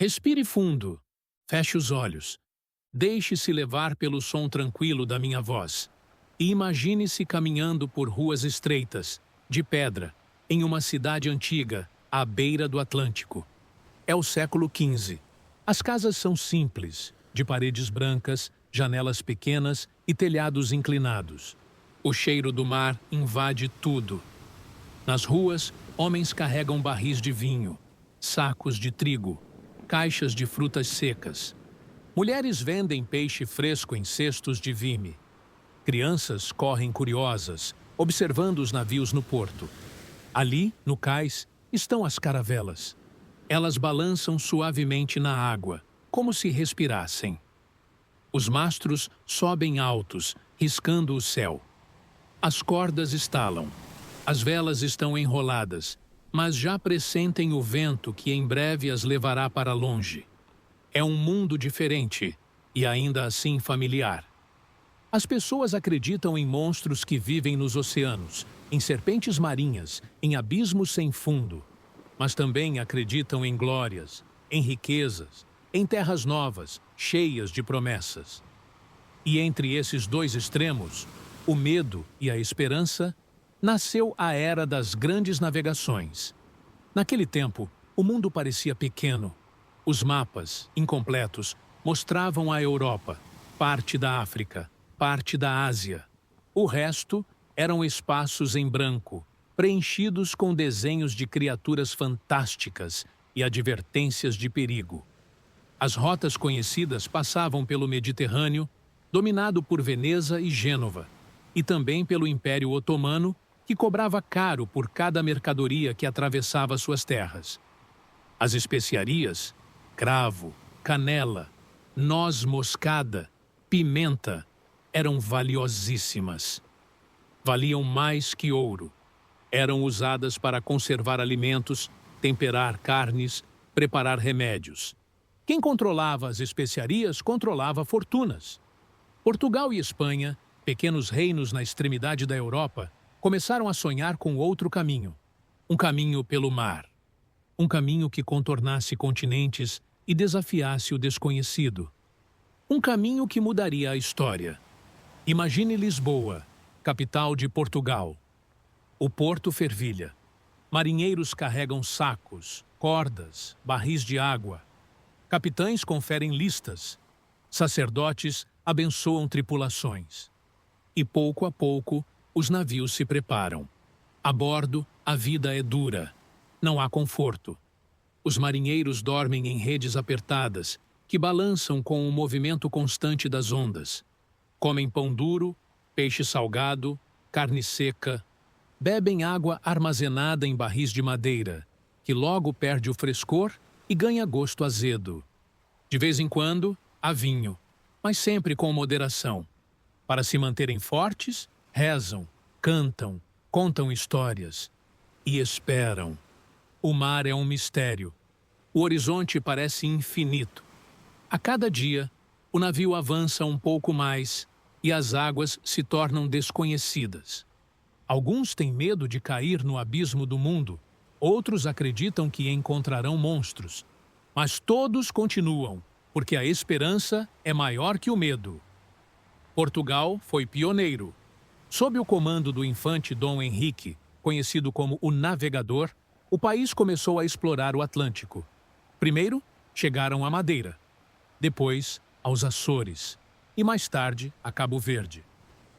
Respire fundo, feche os olhos, deixe-se levar pelo som tranquilo da minha voz e imagine-se caminhando por ruas estreitas, de pedra, em uma cidade antiga, à beira do Atlântico. É o século XV. As casas são simples, de paredes brancas, janelas pequenas e telhados inclinados. O cheiro do mar invade tudo. Nas ruas, homens carregam barris de vinho, sacos de trigo, caixas de frutas secas. Mulheres vendem peixe fresco em cestos de vime. Crianças correm curiosas, observando os navios no porto. Ali, no cais, estão as caravelas. Elas balançam suavemente na água, como se respirassem. Os mastros sobem altos, riscando o céu. As cordas estalam. As velas estão enroladas, mas já pressentem o vento que em breve as levará para longe. É um mundo diferente e ainda assim familiar. As pessoas acreditam em monstros que vivem nos oceanos, em serpentes marinhas, em abismos sem fundo. Mas também acreditam em glórias, em riquezas, em terras novas, cheias de promessas. E entre esses dois extremos, o medo e a esperança, nasceu a era das grandes navegações. Naquele tempo, o mundo parecia pequeno. Os mapas, incompletos, mostravam a Europa, parte da África, parte da Ásia. O resto eram espaços em branco, preenchidos com desenhos de criaturas fantásticas e advertências de perigo. As rotas conhecidas passavam pelo Mediterrâneo, dominado por Veneza e Gênova, e também pelo Império Otomano, que cobrava caro por cada mercadoria que atravessava suas terras. As especiarias, cravo, canela, noz moscada, pimenta, eram valiosíssimas. Valiam mais que ouro. Eram usadas para conservar alimentos, temperar carnes, preparar remédios. Quem controlava as especiarias controlava fortunas. Portugal e Espanha, pequenos reinos na extremidade da Europa, começaram a sonhar com outro caminho. Um caminho pelo mar. Um caminho que contornasse continentes e desafiasse o desconhecido. Um caminho que mudaria a história. Imagine Lisboa, capital de Portugal. O porto fervilha. Marinheiros carregam sacos, cordas, barris de água. Capitães conferem listas. Sacerdotes abençoam tripulações. E pouco a pouco, os navios se preparam. A bordo, a vida é dura. Não há conforto. Os marinheiros dormem em redes apertadas, que balançam com o movimento constante das ondas. Comem pão duro, peixe salgado, carne seca. Bebem água armazenada em barris de madeira, que logo perde o frescor e ganha gosto azedo. De vez em quando, há vinho, mas sempre com moderação. Para se manterem fortes, rezam, cantam, contam histórias e esperam. O mar é um mistério. O horizonte parece infinito. A cada dia, o navio avança um pouco mais e as águas se tornam desconhecidas. Alguns têm medo de cair no abismo do mundo, outros acreditam que encontrarão monstros. Mas todos continuam, porque a esperança é maior que o medo. Portugal foi pioneiro. Sob o comando do infante Dom Henrique, conhecido como o Navegador, o país começou a explorar o Atlântico. Primeiro, chegaram à Madeira, depois aos Açores e mais tarde a Cabo Verde.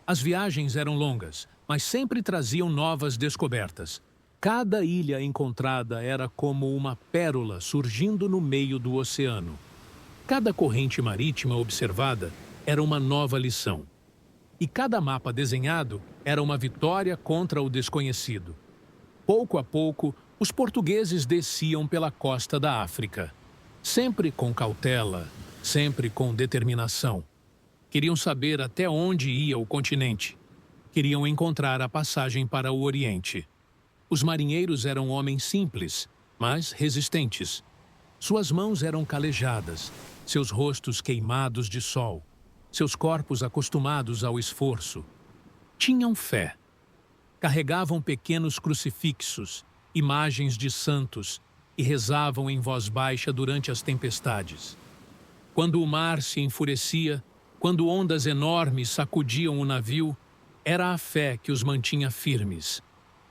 As viagens eram longas, mas sempre traziam novas descobertas. Cada ilha encontrada era como uma pérola surgindo no meio do oceano. Cada corrente marítima observada era uma nova lição. E cada mapa desenhado era uma vitória contra o desconhecido. Pouco a pouco, os portugueses desciam pela costa da África. Sempre com cautela, sempre com determinação. Queriam saber até onde ia o continente. Queriam encontrar a passagem para o Oriente. Os marinheiros eram homens simples, mas resistentes. Suas mãos eram calejadas, seus rostos queimados de sol, seus corpos acostumados ao esforço. Tinham fé. Carregavam pequenos crucifixos, imagens de santos, e rezavam em voz baixa durante as tempestades. Quando o mar se enfurecia, quando ondas enormes sacudiam o navio, era a fé que os mantinha firmes.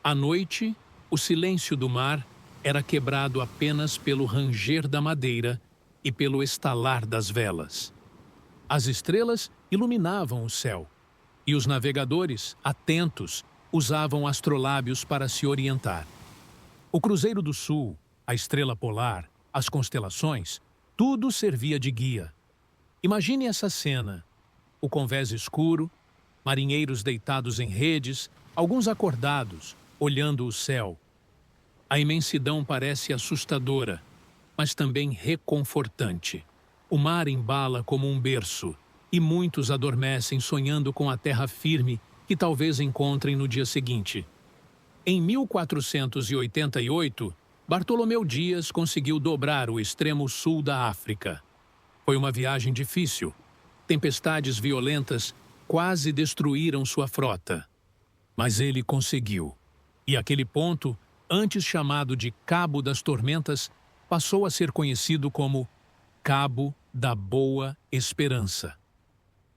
À noite, o silêncio do mar era quebrado apenas pelo ranger da madeira e pelo estalar das velas. As estrelas iluminavam o céu, e os navegadores, atentos, usavam astrolábios para se orientar. O Cruzeiro do Sul, a estrela polar, as constelações, tudo servia de guia. Imagine essa cena: o convés escuro, marinheiros deitados em redes, alguns acordados, olhando o céu. A imensidão parece assustadora, mas também reconfortante. O mar embala como um berço, e muitos adormecem sonhando com a terra firme que talvez encontrem no dia seguinte. Em 1488, Bartolomeu Dias conseguiu dobrar o extremo sul da África. Foi uma viagem difícil. Tempestades violentas quase destruíram sua frota. Mas ele conseguiu. E aquele ponto, antes chamado de Cabo das Tormentas, passou a ser conhecido como Cabo da Boa Esperança.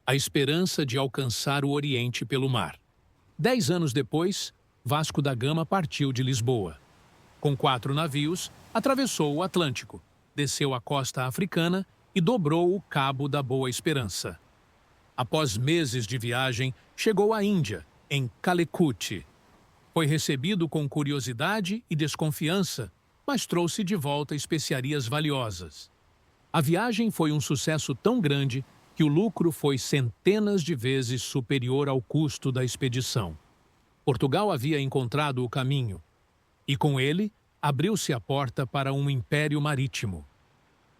A esperança de alcançar o Oriente pelo mar. 10 anos depois, Vasco da Gama partiu de Lisboa. Com 4 navios, atravessou o Atlântico, desceu a costa africana e dobrou o Cabo da Boa Esperança. Após meses de viagem, chegou à Índia, em Calicut. Foi recebido com curiosidade e desconfiança, mas trouxe de volta especiarias valiosas. A viagem foi um sucesso tão grande que o lucro foi centenas de vezes superior ao custo da expedição. Portugal havia encontrado o caminho, e com ele abriu-se a porta para um império marítimo.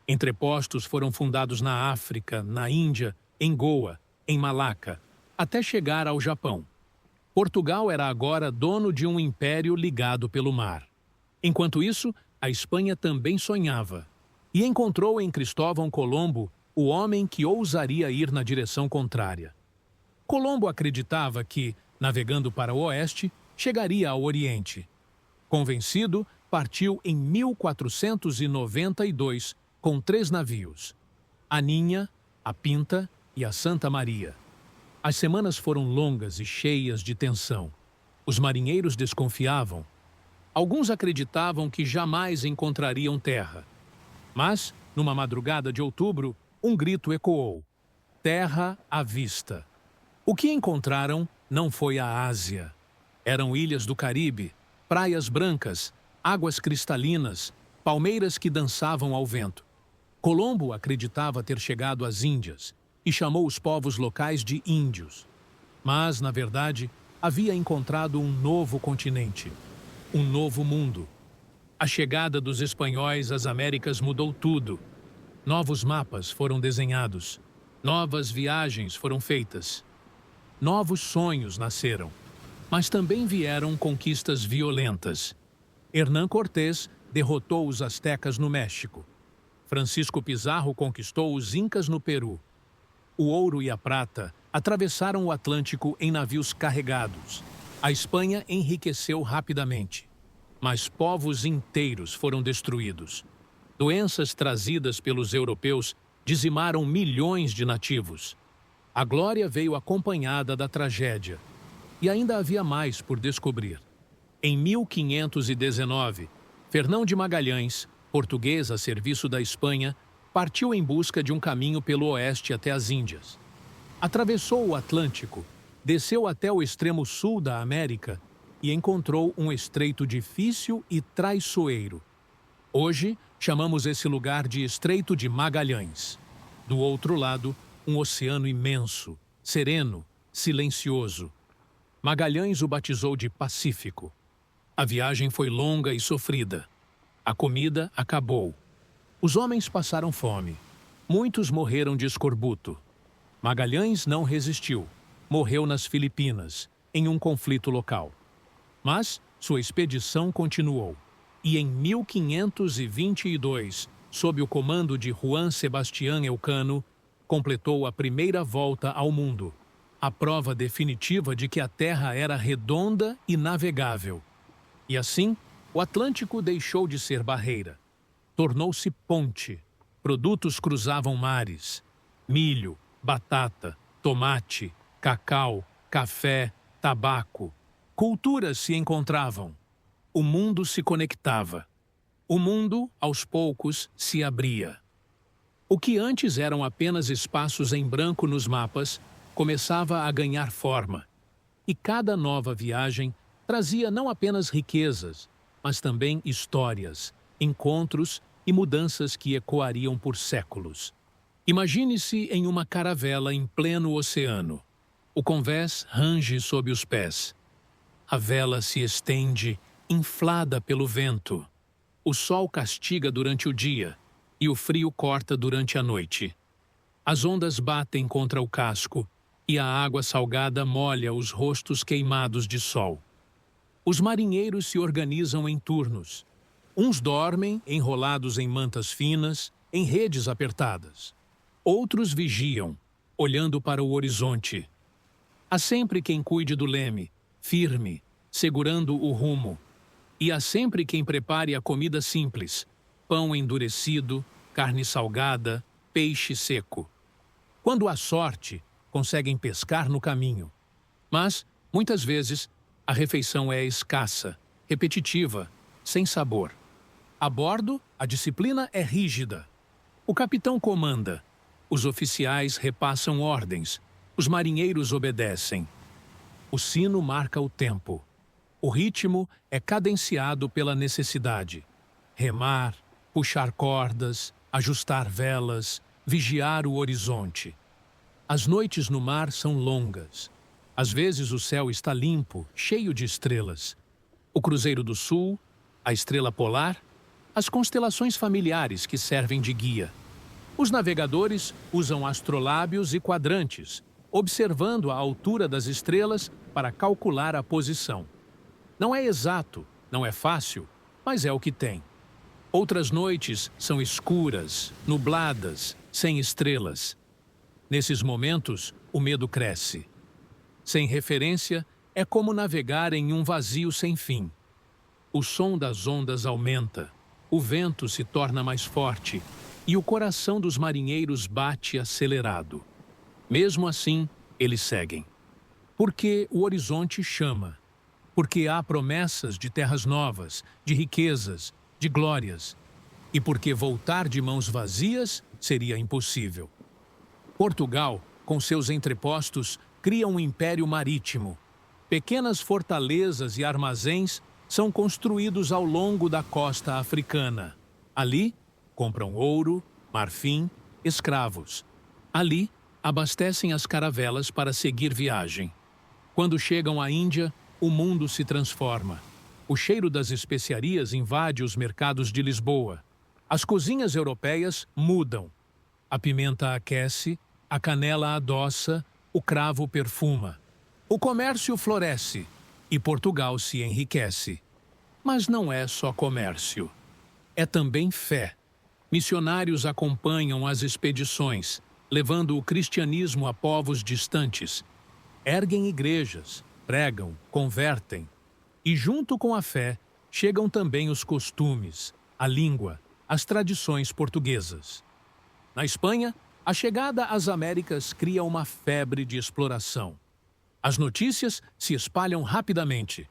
Entrepostos foram fundados na África, na Índia, em Goa, em Malaca, até chegar ao Japão. Portugal era agora dono de um império ligado pelo mar. Enquanto isso, a Espanha também sonhava, e encontrou em Cristóvão Colombo o homem que ousaria ir na direção contrária. Colombo acreditava que, navegando para o oeste, chegaria ao Oriente. Convencido, partiu em 1492 com 3 navios: a Ninha, a Pinta e a Santa Maria. As semanas foram longas e cheias de tensão. Os marinheiros desconfiavam. Alguns acreditavam que jamais encontrariam terra. Mas, numa madrugada de outubro, um grito ecoou: terra à vista. O que encontraram não foi a Ásia. Eram ilhas do Caribe, praias brancas, águas cristalinas, palmeiras que dançavam ao vento. Colombo acreditava ter chegado às Índias e chamou os povos locais de índios. Mas, na verdade, havia encontrado um novo continente, um novo mundo. A chegada dos espanhóis às Américas mudou tudo. Novos mapas foram desenhados, novas viagens foram feitas, novos sonhos nasceram, mas também vieram conquistas violentas. Hernán Cortés derrotou os astecas no México. Francisco Pizarro conquistou os incas no Peru. O ouro e a prata atravessaram o Atlântico em navios carregados. A Espanha enriqueceu rapidamente, mas povos inteiros foram destruídos. Doenças trazidas pelos europeus dizimaram milhões de nativos. A glória veio acompanhada da tragédia. E ainda havia mais por descobrir. Em 1519, Fernão de Magalhães, português a serviço da Espanha, partiu em busca de um caminho pelo oeste até as Índias. Atravessou o Atlântico, desceu até o extremo sul da América e encontrou um estreito difícil e traiçoeiro. Hoje, chamamos esse lugar de Estreito de Magalhães. Do outro lado, um oceano imenso, sereno, silencioso. Magalhães o batizou de Pacífico. A viagem foi longa e sofrida. A comida acabou. Os homens passaram fome. Muitos morreram de escorbuto. Magalhães não resistiu. Morreu nas Filipinas, em um conflito local. Mas sua expedição continuou. E em 1522, sob o comando de Juan Sebastián Elcano, completou a primeira volta ao mundo, a prova definitiva de que a Terra era redonda e navegável. E assim, O Atlântico deixou de ser barreira. Tornou-se ponte. Produtos cruzavam mares. Milho, batata, tomate, cacau, café, tabaco. Culturas se encontravam. O mundo se conectava. O mundo, aos poucos, se abria. O que antes eram apenas espaços em branco nos mapas, começava a ganhar forma. E cada nova viagem trazia não apenas riquezas, mas também histórias, encontros e mudanças que ecoariam por séculos. Imagine-se em uma caravela em pleno oceano. O convés range sob os pés. A vela se estende, inflada pelo vento. O sol castiga durante o dia e o frio corta durante a noite. As ondas batem contra o casco e a água salgada molha os rostos queimados de sol. Os marinheiros se organizam em turnos. Uns dormem, enrolados em mantas finas, em redes apertadas. Outros vigiam, olhando para o horizonte. Há sempre quem cuide do leme, firme, segurando o rumo. E há sempre quem prepare a comida simples, pão endurecido, carne salgada, peixe seco. Quando há sorte, conseguem pescar no caminho. Mas, muitas vezes, a refeição é escassa, repetitiva, sem sabor. A bordo, a disciplina é rígida. O capitão comanda. Os oficiais repassam ordens. Os marinheiros obedecem. O sino marca o tempo. O ritmo é cadenciado pela necessidade. Remar, puxar cordas, ajustar velas, vigiar o horizonte. As noites no mar são longas. Às vezes o céu está limpo, cheio de estrelas. O Cruzeiro do Sul, a estrela polar, as constelações familiares que servem de guia. Os navegadores usam astrolábios e quadrantes, observando a altura das estrelas para calcular a posição. Não é exato, não é fácil, mas é o que tem. Outras noites são escuras, nubladas, sem estrelas. Nesses momentos, o medo cresce. Sem referência, é como navegar em um vazio sem fim. O som das ondas aumenta, o vento se torna mais forte e o coração dos marinheiros bate acelerado. Mesmo assim, eles seguem. Porque o horizonte chama. Porque há promessas de terras novas, de riquezas, de glórias. E porque voltar de mãos vazias seria impossível. Portugal, com seus entrepostos, cria um império marítimo. Pequenas fortalezas e armazéns são construídos ao longo da costa africana. Ali, compram ouro, marfim, escravos. Ali, abastecem as caravelas para seguir viagem. Quando chegam à Índia, o mundo se transforma. O cheiro das especiarias invade os mercados de Lisboa. As cozinhas europeias mudam. A pimenta aquece, a canela adoça, o cravo perfuma. O comércio floresce e Portugal se enriquece. Mas não é só comércio. É também fé. Missionários acompanham as expedições, levando o cristianismo a povos distantes. Erguem igrejas, pregam, convertem. E junto com a fé, chegam também os costumes, a língua, as tradições portuguesas. Na Espanha, a chegada às Américas cria uma febre de exploração. As notícias se espalham rapidamente.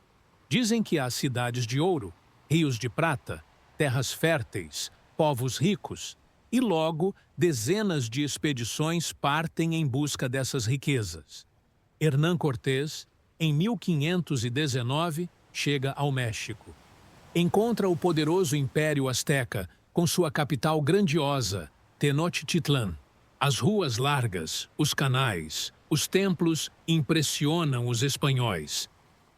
Dizem que há cidades de ouro, rios de prata, terras férteis, povos ricos, e logo dezenas de expedições partem em busca dessas riquezas. Hernán Cortés, em 1519, chega ao México. Encontra o poderoso Império Azteca, com sua capital grandiosa, Tenochtitlan. As ruas largas, os canais, os templos impressionam os espanhóis.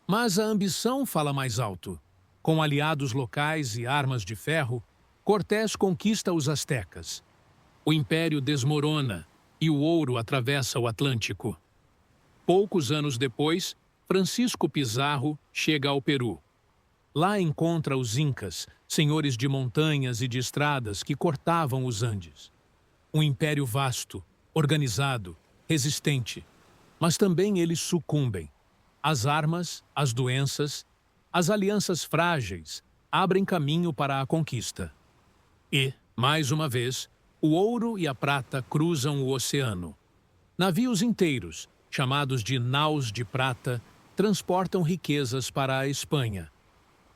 Mas a ambição fala mais alto. Com aliados locais e armas de ferro, Cortés conquista os astecas. O império desmorona e o ouro atravessa o Atlântico. Poucos anos depois, Francisco Pizarro chega ao Peru. Lá encontra os incas, senhores de montanhas e de estradas que cortavam os Andes. Um império vasto, organizado, resistente. Mas também eles sucumbem. As armas, as doenças, as alianças frágeis, abrem caminho para a conquista. E, mais uma vez, o ouro e a prata cruzam o oceano. Navios inteiros, chamados de naus de prata, transportam riquezas para a Espanha.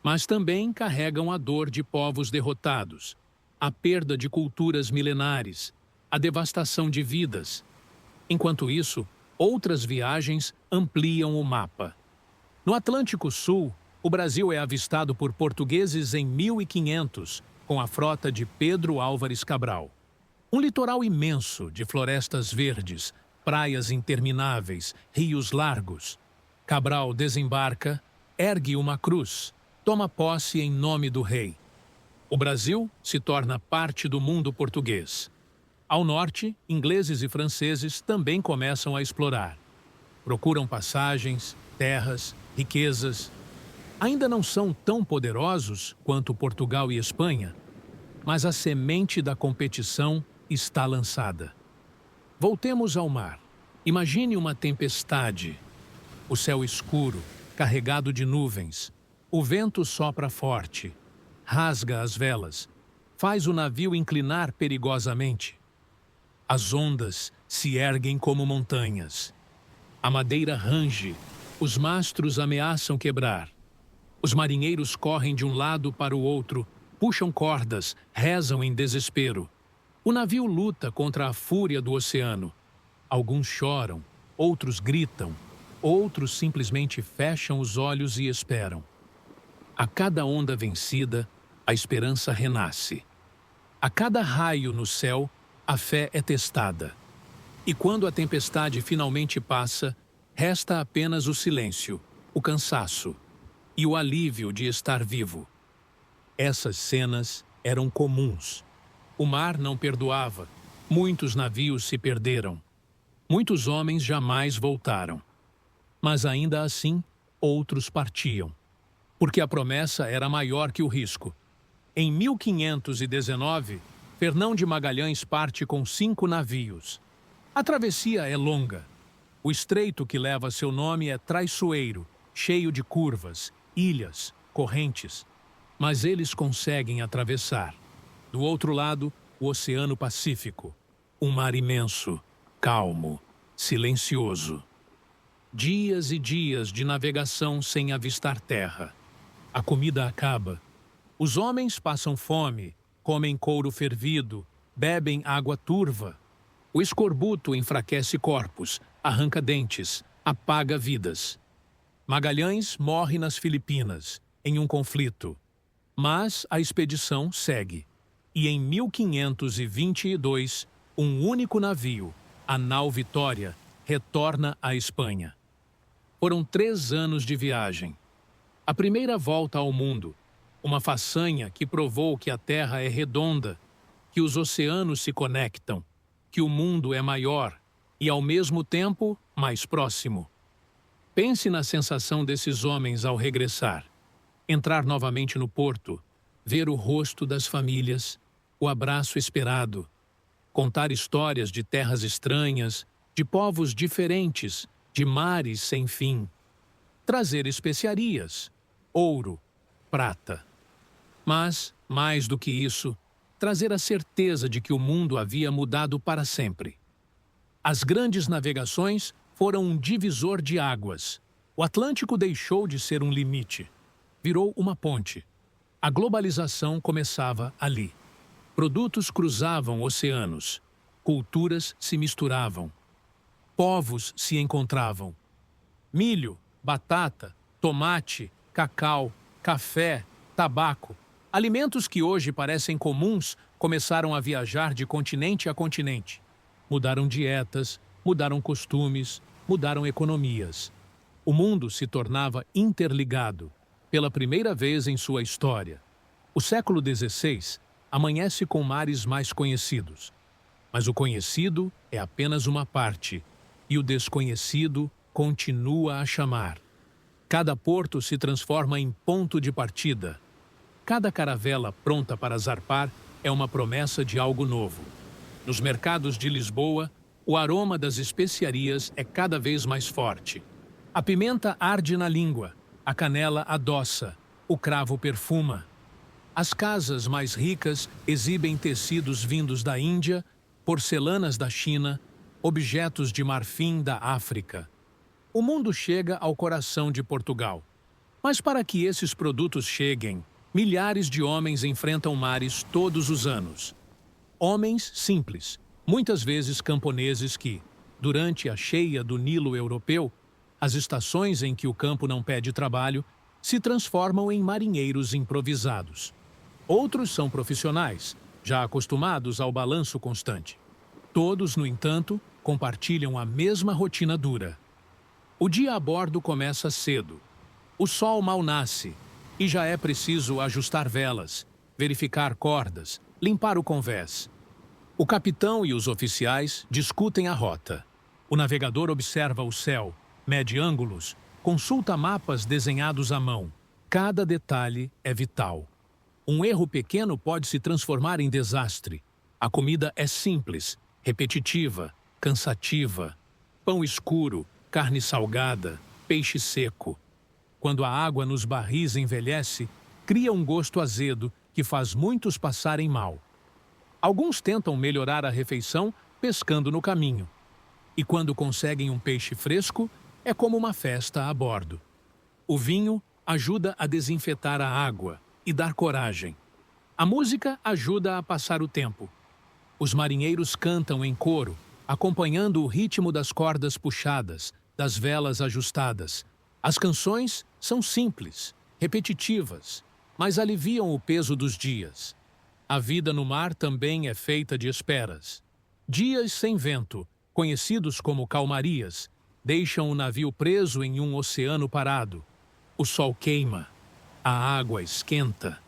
Mas também carregam a dor de povos derrotados, a perda de culturas milenares, a devastação de vidas. Enquanto isso, outras viagens ampliam o mapa. No Atlântico Sul, o Brasil é avistado por portugueses em 1500, com a frota de Pedro Álvares Cabral. Um litoral imenso de florestas verdes, praias intermináveis, rios largos. Cabral desembarca, ergue uma cruz, toma posse em nome do rei. O Brasil se torna parte do mundo português. Ao norte, ingleses e franceses também começam a explorar. Procuram passagens, terras, riquezas. Ainda não são tão poderosos quanto Portugal e Espanha, mas a semente da competição está lançada. Voltemos ao mar. Imagine uma tempestade. O céu escuro, carregado de nuvens. O vento sopra forte, rasga as velas, faz o navio inclinar perigosamente. As ondas se erguem como montanhas. A madeira range, os mastros ameaçam quebrar. Os marinheiros correm de um lado para o outro, puxam cordas, rezam em desespero. O navio luta contra a fúria do oceano. Alguns choram, outros gritam, outros simplesmente fecham os olhos e esperam. A cada onda vencida, a esperança renasce. A cada raio no céu, a fé é testada. E quando a tempestade finalmente passa, resta apenas o silêncio, o cansaço e o alívio de estar vivo. Essas cenas eram comuns. O mar não perdoava. Muitos navios se perderam. Muitos homens jamais voltaram. Mas ainda assim, outros partiam. Porque a promessa era maior que o risco. Em 1519, Fernão de Magalhães parte com 5 navios. A travessia é longa. O estreito que leva seu nome é traiçoeiro, cheio de curvas, ilhas, correntes. Mas eles conseguem atravessar. Do outro lado, o Oceano Pacífico. Um mar imenso, calmo, silencioso. Dias e dias de navegação sem avistar terra. A comida acaba. Os homens passam fome, comem couro fervido, bebem água turva. O escorbuto enfraquece corpos, arranca dentes, apaga vidas. Magalhães morre nas Filipinas, em um conflito. Mas a expedição segue. E em 1522, um único navio, a nau Vitória, retorna à Espanha. Foram 3 anos de viagem. A primeira volta ao mundo, uma façanha que provou que a Terra é redonda, que os oceanos se conectam, que o mundo é maior e, ao mesmo tempo, mais próximo. Pense na sensação desses homens ao regressar. Entrar novamente no porto, ver o rosto das famílias, o abraço esperado, contar histórias de terras estranhas, de povos diferentes, de mares sem fim. Trazer especiarias, ouro, prata. Mas, mais do que isso, trazer a certeza de que o mundo havia mudado para sempre. As grandes navegações foram um divisor de águas. O Atlântico deixou de ser um limite. Virou uma ponte. A globalização começava ali. Produtos cruzavam oceanos. Culturas se misturavam. Povos se encontravam. Milho, batata, tomate, cacau, café, tabaco. Alimentos que hoje parecem comuns começaram a viajar de continente a continente. Mudaram dietas, mudaram costumes, mudaram economias. O mundo se tornava interligado, pela primeira vez em sua história. O século XVI amanhece com mares mais conhecidos. Mas o conhecido é apenas uma parte, e o desconhecido continua a chamar. Cada porto se transforma em ponto de partida. Cada caravela pronta para zarpar é uma promessa de algo novo. Nos mercados de Lisboa, o aroma das especiarias é cada vez mais forte. A pimenta arde na língua, a canela adoça, o cravo perfuma. As casas mais ricas exibem tecidos vindos da Índia, porcelanas da China, objetos de marfim da África. O mundo chega ao coração de Portugal. Mas para que esses produtos cheguem, milhares de homens enfrentam mares todos os anos. Homens simples, muitas vezes camponeses que, durante a cheia do Nilo europeu, as estações em que o campo não pede trabalho, se transformam em marinheiros improvisados. Outros são profissionais, já acostumados ao balanço constante. Todos, no entanto, compartilham a mesma rotina dura. O dia a bordo começa cedo. O sol mal nasce e já é preciso ajustar velas, verificar cordas, limpar o convés. O capitão e os oficiais discutem a rota. O navegador observa o céu, mede ângulos, consulta mapas desenhados à mão. Cada detalhe é vital. Um erro pequeno pode se transformar em desastre. A comida é simples, repetitiva, cansativa. Pão escuro, carne salgada, peixe seco. Quando a água nos barris envelhece, cria um gosto azedo que faz muitos passarem mal. Alguns tentam melhorar a refeição pescando no caminho. E quando conseguem um peixe fresco, é como uma festa a bordo. O vinho ajuda a desinfetar a água e dar coragem. A música ajuda a passar o tempo. Os marinheiros cantam em coro, acompanhando o ritmo das cordas puxadas, das velas ajustadas. As canções são simples, repetitivas, mas aliviam o peso dos dias. A vida no mar também é feita de esperas. Dias sem vento, conhecidos como calmarias, deixam o navio preso em um oceano parado. O sol queima, a água esquenta,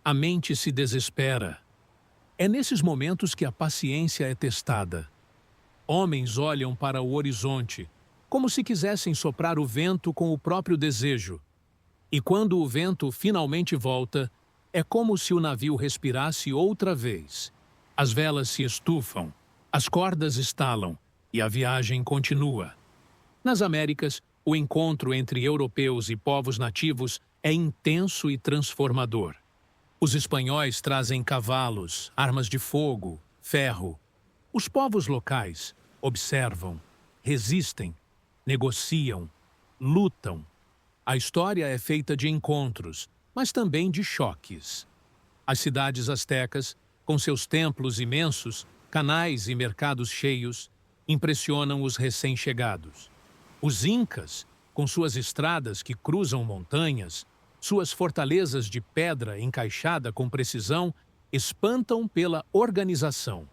a mente se desespera. É nesses momentos que a paciência é testada. Homens olham para o horizonte, como se quisessem soprar o vento com o próprio desejo. E quando o vento finalmente volta, é como se o navio respirasse outra vez. As velas se estufam, as cordas estalam e a viagem continua. Nas Américas, o encontro entre europeus e povos nativos é intenso e transformador. Os espanhóis trazem cavalos, armas de fogo, ferro. Os povos locais observam, resistem, negociam, lutam. A história é feita de encontros, mas também de choques. As cidades astecas, com seus templos imensos, canais e mercados cheios, impressionam os recém-chegados. Os incas, com suas estradas que cruzam montanhas, suas fortalezas de pedra encaixada com precisão, espantam pela organização.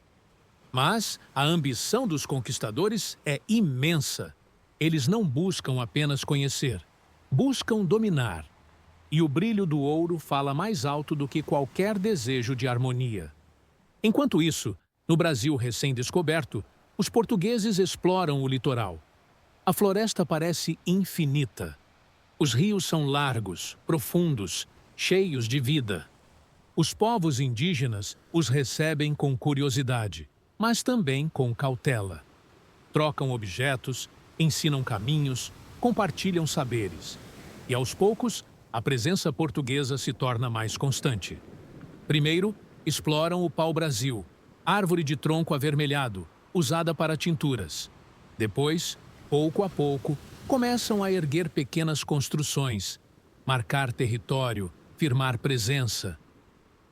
Mas a ambição dos conquistadores é imensa. Eles não buscam apenas conhecer, buscam dominar. E o brilho do ouro fala mais alto do que qualquer desejo de harmonia. Enquanto isso, no Brasil recém-descoberto, os portugueses exploram o litoral. A floresta parece infinita. Os rios são largos, profundos, cheios de vida. Os povos indígenas os recebem com curiosidade, mas também com cautela. Trocam objetos, ensinam caminhos, compartilham saberes. E aos poucos, a presença portuguesa se torna mais constante. Primeiro, exploram o pau-brasil, árvore de tronco avermelhado, usada para tinturas. Depois, pouco a pouco, começam a erguer pequenas construções, marcar território, firmar presença.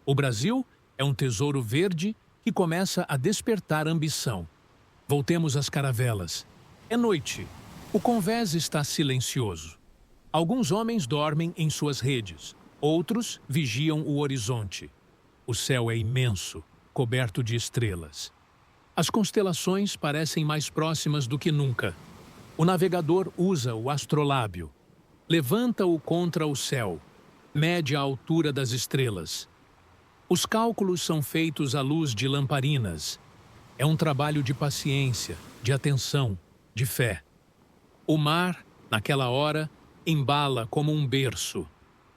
O Brasil é um tesouro verde que começa a despertar ambição. Voltemos às caravelas. É noite. O convés está silencioso. Alguns homens dormem em suas redes, outros vigiam o horizonte. O céu é imenso, coberto de estrelas. As constelações parecem mais próximas do que nunca. O navegador usa o astrolábio. Levanta-o contra o céu. Mede a altura das estrelas. Os cálculos são feitos à luz de lamparinas. É um trabalho de paciência, de atenção, de fé. O mar, naquela hora, embala como um berço.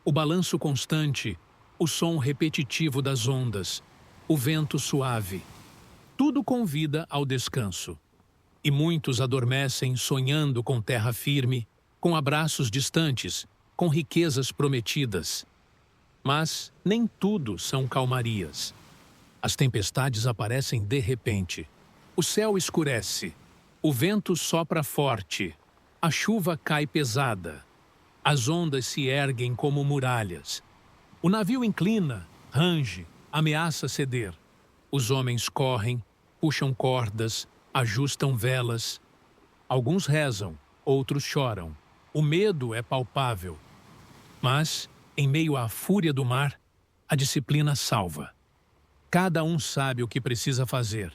O balanço constante, o som repetitivo das ondas, o vento suave. Tudo convida ao descanso. E muitos adormecem sonhando com terra firme, com abraços distantes, com riquezas prometidas. Mas nem tudo são calmarias. As tempestades aparecem de repente. O céu escurece. O vento sopra forte. A chuva cai pesada. As ondas se erguem como muralhas. O navio inclina, range, ameaça ceder. Os homens correm, puxam cordas, ajustam velas. Alguns rezam, outros choram. O medo é palpável. Mas, em meio à fúria do mar, a disciplina salva. Cada um sabe o que precisa fazer.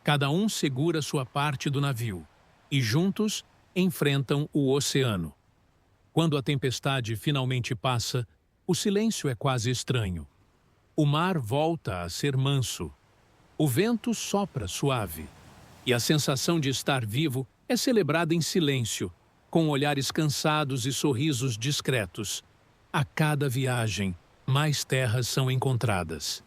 Cada um segura sua parte do navio. E juntos enfrentam o oceano. Quando a tempestade finalmente passa, o silêncio é quase estranho. O mar volta a ser manso. O vento sopra suave. E a sensação de estar vivo é celebrada em silêncio, com olhares cansados e sorrisos discretos. A cada viagem, mais terras são encontradas.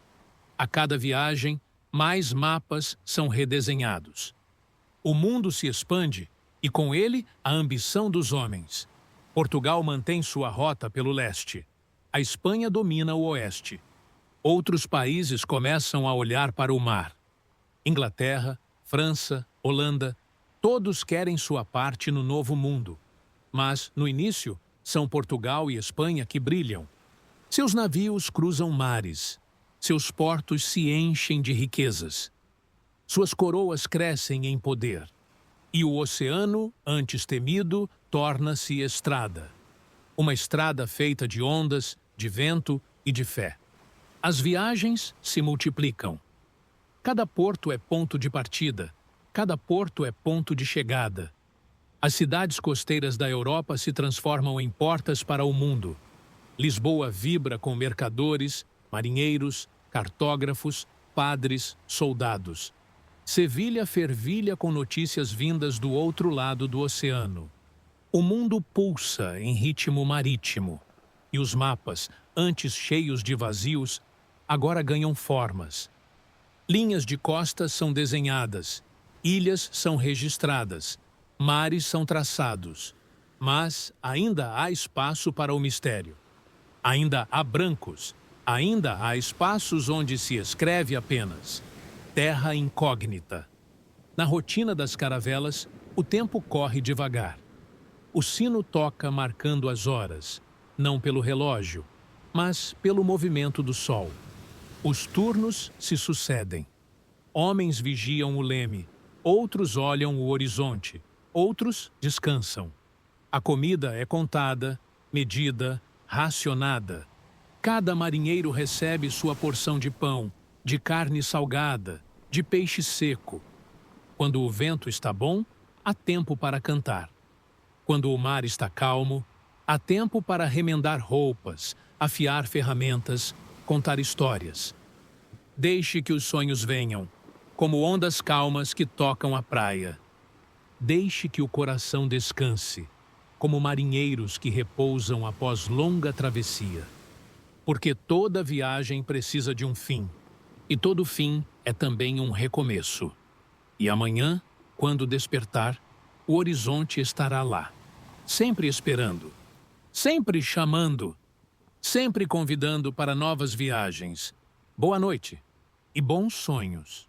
A cada viagem, mais mapas são redesenhados. O mundo se expande e, com ele, a ambição dos homens. Portugal mantém sua rota pelo leste. A Espanha domina o oeste. Outros países começam a olhar para o mar. Inglaterra, França, Holanda, todos querem sua parte no novo mundo. Mas, no início, são Portugal e Espanha que brilham. Seus navios cruzam mares. Seus portos se enchem de riquezas. Suas coroas crescem em poder. E o oceano, antes temido, torna-se estrada. Uma estrada feita de ondas, de vento e de fé. As viagens se multiplicam. Cada porto é ponto de partida. Cada porto é ponto de chegada. As cidades costeiras da Europa se transformam em portas para o mundo. Lisboa vibra com mercadores, marinheiros, cartógrafos, padres, soldados. Sevilha fervilha com notícias vindas do outro lado do oceano. O mundo pulsa em ritmo marítimo. E os mapas, antes cheios de vazios, agora ganham formas. Linhas de costas são desenhadas, ilhas são registradas, mares são traçados. Mas ainda há espaço para o mistério. Ainda há brancos, ainda há espaços onde se escreve apenas terra incógnita. Na rotina das caravelas, o tempo corre devagar. O sino toca marcando as horas, não pelo relógio, mas pelo movimento do sol. Os turnos se sucedem. Homens vigiam o leme, outros olham o horizonte, outros descansam. A comida é contada, medida, racionada. Cada marinheiro recebe sua porção de pão, de carne salgada, de peixe seco. Quando o vento está bom, há tempo para cantar. Quando o mar está calmo, há tempo para remendar roupas, afiar ferramentas, contar histórias. Deixe que os sonhos venham, como ondas calmas que tocam a praia. Deixe que o coração descanse, como marinheiros que repousam após longa travessia. Porque toda viagem precisa de um fim, e todo fim é também um recomeço. E amanhã, quando despertar, o horizonte estará lá, sempre esperando, sempre chamando, sempre convidando para novas viagens. Boa noite e bons sonhos.